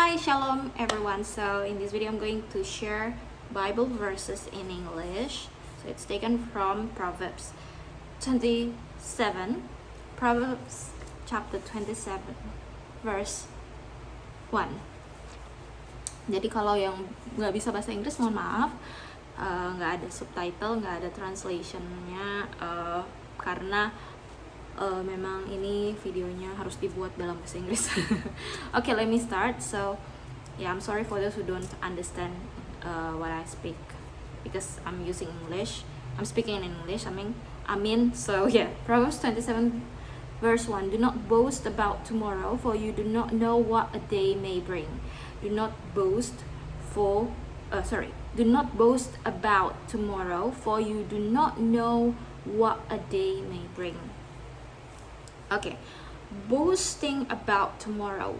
Hi, shalom everyone. So in this video I'm going to share Bible verses in English. So it's taken from Proverbs 27. Proverbs chapter 27 verse 1. Jadi kalau yang nggak bisa bahasa Inggris mohon maaf, nggak ada subtitle, nggak ada translationnya, karena memang ini videonya harus dibuat dalam bahasa Inggris. Okay, let me start. So yeah, I'm sorry for those who don't understand what I speak, because I'm using English. I'm speaking in English. So yeah, Proverbs 27 verse 1. Do not boast about tomorrow, for you do not know what a day may bring. Do not boast about tomorrow, for you do not know what a day may bring. Okay, boasting about tomorrow.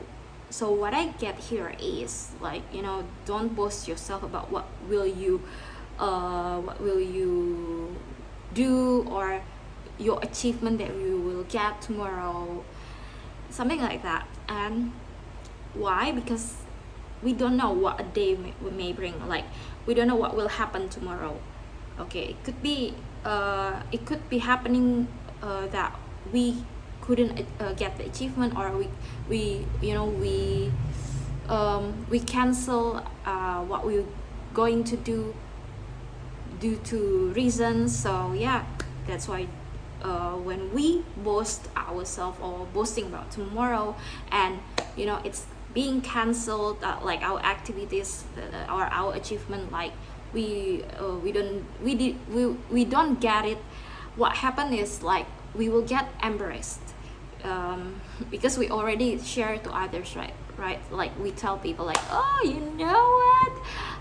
So what I get here is like, don't boast yourself about what will you do, or your achievement that you will get tomorrow, something like that. And why? Because we don't know what a day may bring. Like, we don't know what will happen tomorrow. Okay, it could be happening that we couldn't get the achievement, or we cancel what we're going to do due to reasons. So yeah, that's why when we boast ourselves or boasting about tomorrow, and it's being cancelled, like our activities or our achievement, like we don't get it, what happened is like we will get embarrassed, because we already share to others, right? Like we tell people like, oh, you know what,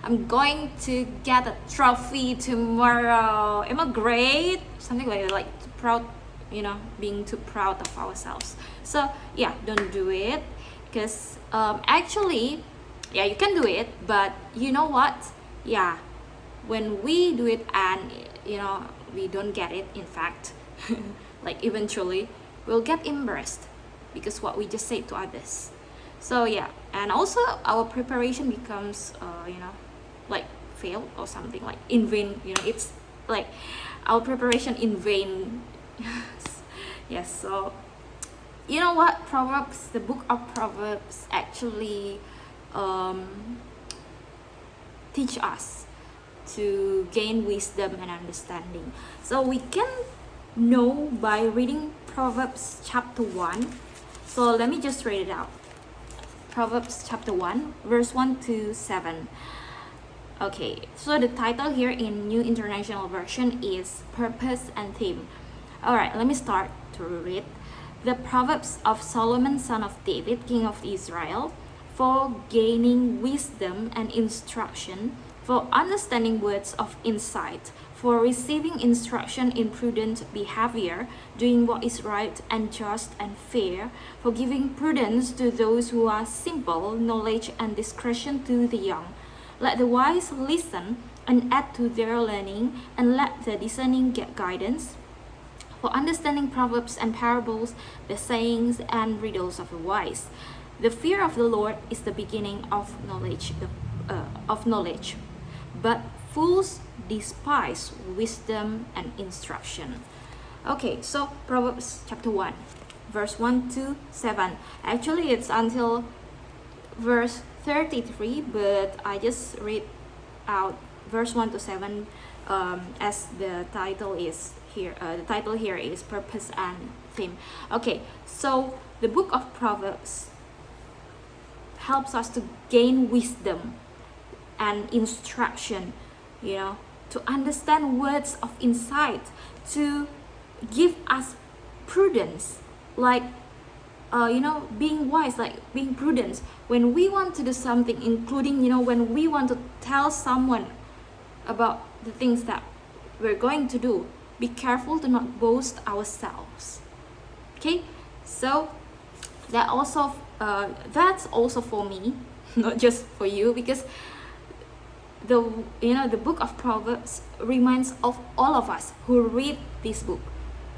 I'm going to get a trophy tomorrow, am I great, something like that, like proud, being too proud of ourselves. So yeah, don't do it, because actually, yeah, you can do it, but you know what, yeah, when we do it and we don't get it, in fact, like eventually we'll get embarrassed because what we just said to others. So yeah, and also our preparation becomes like failed or something, like in vain, it's like our preparation in vain. Yes. So you know what, Proverbs, the book of Proverbs actually teach us to gain wisdom and understanding. So we can know by reading Proverbs chapter 1. So let me just read it out. Proverbs chapter 1 verse 1 to 7. Okay, so the title here in New International Version is Purpose and Theme. Alright, let me start to read. The Proverbs of Solomon, son of David, king of Israel, for gaining wisdom and instruction, for understanding words of insight, for receiving instruction in prudent behavior, doing what is right and just and fair, for giving prudence to those who are simple, knowledge and discretion to the young. Let the wise listen and add to their learning, and let the discerning get guidance. For understanding proverbs and parables, the sayings and riddles of the wise. The fear of the Lord is the beginning of knowledge, but fools despise wisdom and instruction. Okay, so Proverbs chapter 1 verse 1 to 7. Actually it's until verse 33, but I just read out verse 1 to 7 as the title is here. The title here is Purpose and Theme. Okay, so the book of Proverbs helps us to gain wisdom and instruction, to understand words of insight, to give us prudence, like being wise, like being prudent when we want to do something, including when we want to tell someone about the things that we're going to do. Be careful to not boast ourselves. Okay, so that's also for me, not just for you, because the book of Proverbs reminds of all of us who read this book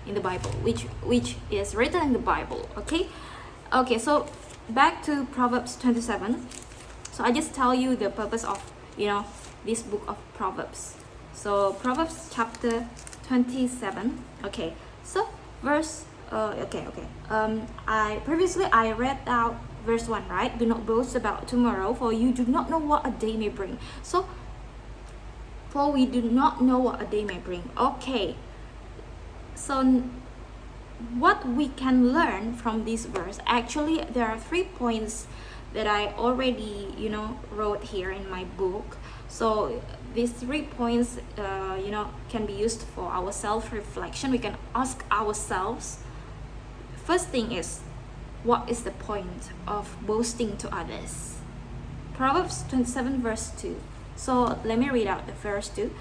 in the Bible, which is written in the Bible. Okay, so back to Proverbs 27 So I just tell you the purpose of, this book of Proverbs. So Proverbs chapter 27. Okay, so verse I read out verse 1, right? Do not boast about tomorrow, for you do not know what a day may bring. So for we do not know what a day may bring. Okay, so what we can learn from this verse, actually there are 3 points that I already wrote here in my book. So these 3 points can be used for our self-reflection. We can ask ourselves, first thing is, what is the point of boasting to others? Proverbs 27 verse 2. So let me read out the verse 2.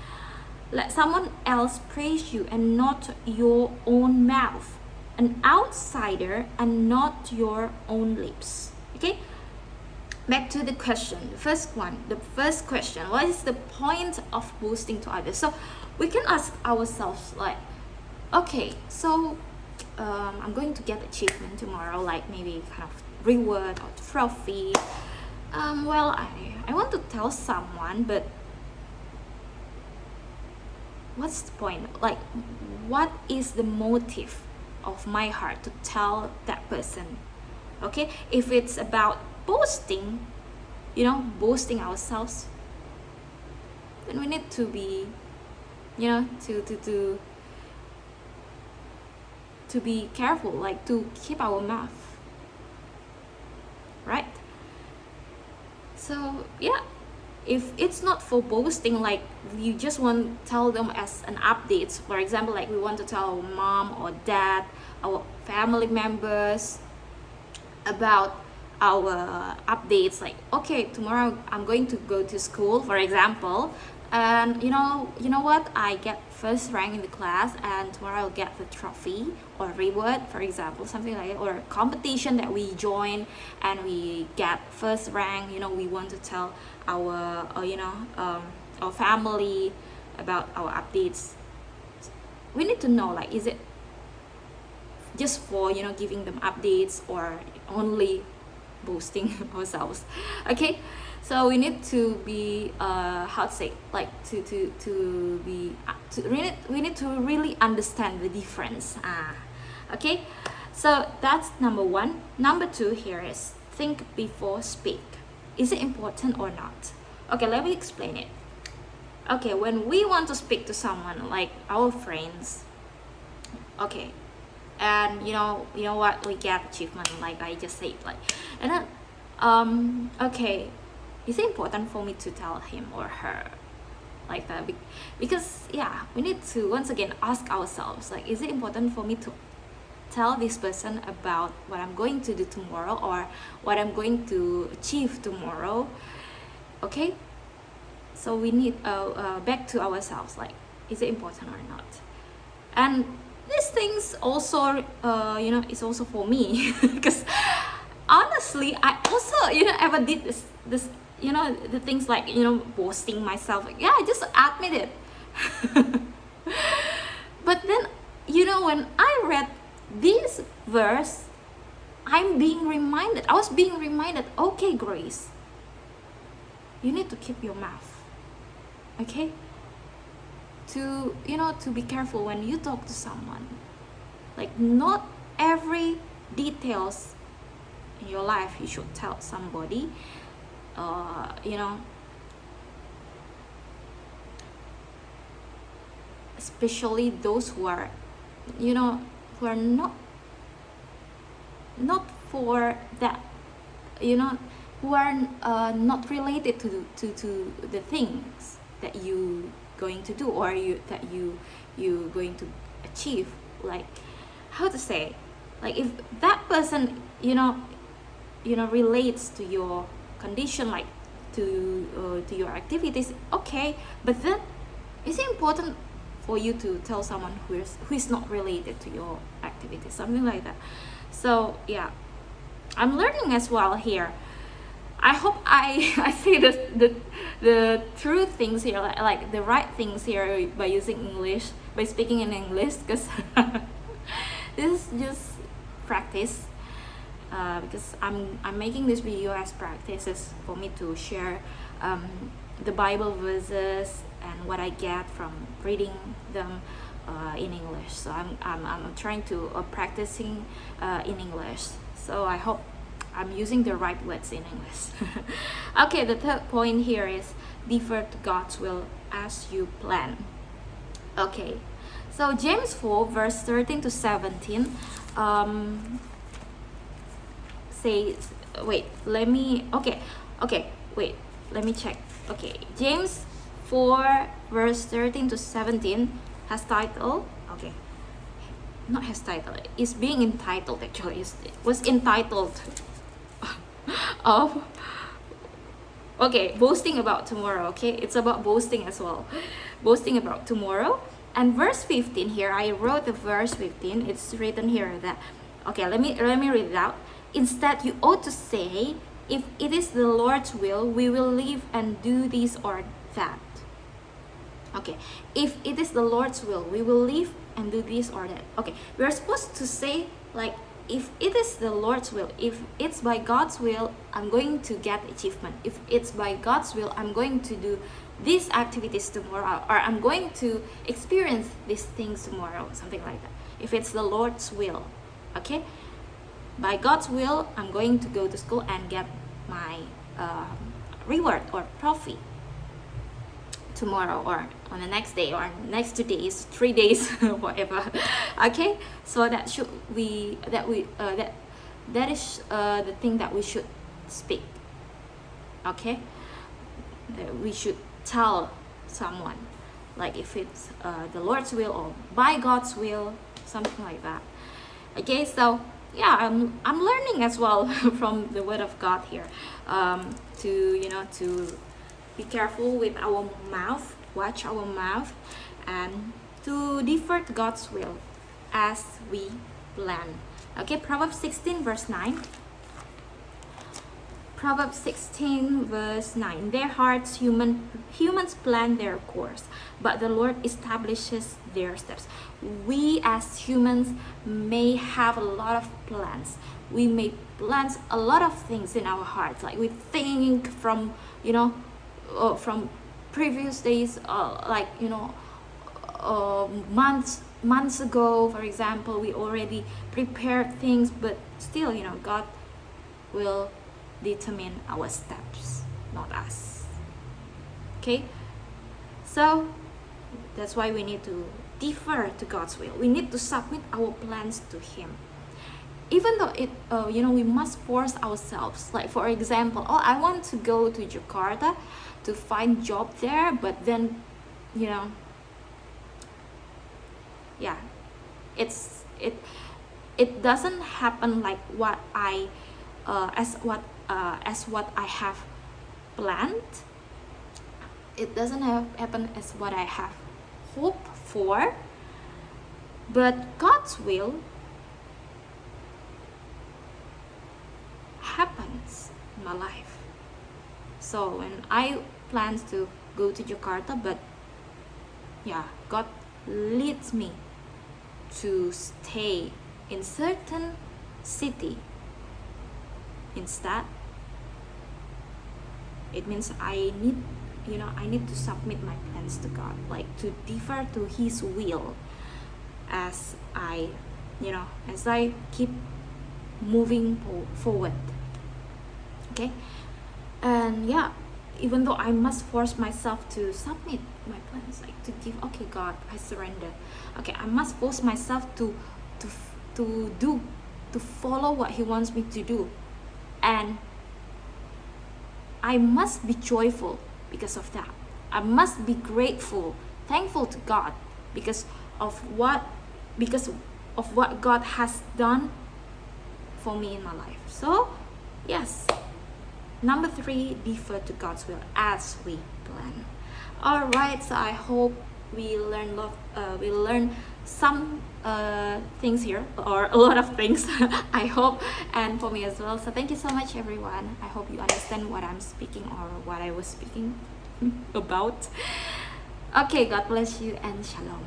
Let someone else praise you and not your own mouth, an outsider and not your own lips. Okay, back to the question. The first question, what is the point of boasting to others? So we can ask ourselves, like, okay, so I'm going to get achievement tomorrow, like maybe kind of reward or trophy. Well, I want to tell someone, but what's the point? Like, what is the motive of my heart to tell that person? Okay, if it's about boasting, boasting ourselves, then we need to be, to be careful, like to keep our mouth, right? So yeah, if it's not for boasting, like you just want to tell them as an update, for example, like we want to tell our mom or dad, our family members about our updates, like, okay, tomorrow I'm going to go to school, for example, and you know what, I get first rank in the class, and tomorrow I'll get the trophy or reward, for example, something like that, or a competition that we join and we get first rank. We want to tell our our family about our updates. We need to know, like, is it just for giving them updates, or only boasting ourselves? Okay, so we need to be how to say, like we need to really understand the difference. Okay, so that's number 1. Number 2 here is think before speak. Is it important or not? Okay, let me explain it. Okay, when we want to speak to someone, like our friends, okay, and you know what, we get achievement, like I just said, like, and then okay, is it important for me to tell him or her like that? Because yeah, we need to once again ask ourselves, like, is it important for me to tell this person about what I'm going to do tomorrow, or what I'm going to achieve tomorrow? Okay, so we need back to ourselves, like, is it important or not? And these things also it's also for me because honestly I also ever did this the things like boasting myself, like, yeah, I just admit it. But then when I read this verse, I was being reminded, okay, Grace, you need to keep your mouth, okay, to to be careful when you talk to someone. Like, not every details in your life you should tell somebody. Especially those who are who are not for that, who are not related to the things that you going to do, or you going to achieve. Like, how to say, like, if that person relates to your condition, like to your activities, okay, but then is it important for you to tell someone who is not related to your activities, something like that? So yeah, I'm learning as well here. I hope I say the true things here, like the right things here, by using English, by speaking in English, because this is just practice. because I'm making this video as practices for me to share the Bible verses and what I get from reading them in English. So I'm trying to practicing in English. So I hope I'm using the right words in English. Okay, the third point here is defer to God's will as you plan. Okay, so James 4 verse 13 to 17 says, wait, let me check. Okay, James 4 verse 13 to 17 has title. Okay, not has title, it's being entitled actually. It was entitled of boasting about tomorrow. Okay, it's about boasting as well, boasting about tomorrow. And verse 15 here, I wrote the verse 15. It's written here that, okay, let me read it out. Instead, you ought to say, if it is the Lord's will, we will live and do this or that. Okay, if it is the Lord's will, we will live and do this or that. Okay, we're supposed to say, like, if it is the Lord's will, if it's by God's will, I'm going to get achievement. If it's by God's will, I'm going to do these activities tomorrow, or I'm going to experience these things tomorrow, something like that. If it's the Lord's will, okay? By God's will, I'm going to go to school and get my reward or profit tomorrow, or on the next day, or next 2 days, 3 days, whatever. Okay, so that is the thing that we should speak. Okay, that we should tell someone, like if it's the Lord's will or by God's will, something like that. Okay, so yeah, I'm learning as well from the Word of God here, to be careful with our mouth, watch our mouth, and to defer to God's will as we plan. Okay, Proverbs 16 verse 9. Proverbs 16 verse 9. Their hearts, humans plan their course, but the Lord establishes their steps. We as humans may have a lot of plans. We may plan a lot of things in our hearts. Like we think from, from previous days, months ago, for example, we already prepared things, but still, God will determine our steps, not us. Okay, so that's why we need to defer to God's will. We need to submit our plans to Him, even though it we must force ourselves. Like for example, I want to go to Jakarta to find job there, but then it doesn't happen like what I as what I have planned. It doesn't happen as what I have hoped for, but God's will happens in my life. So when I plan to go to Jakarta, but God leads me to stay in certain city instead, it means I need to submit my plans to God, like to defer to His will as I keep moving forward. Okay, and even though I must force myself to submit my plans, like to give, okay, God, I surrender. Okay, I must force myself to follow what He wants me to do, and I must be joyful because of that. I must be grateful, thankful to God because of what God has done for me in my life. So yes, number 3, defer to God's will as we plan. All right, so I hope we learn some things here, or a lot of things, I hope, and for me as well. So thank you so much, everyone. I hope you understand what I'm speaking, or what I was speaking about. Okay, God bless you and shalom.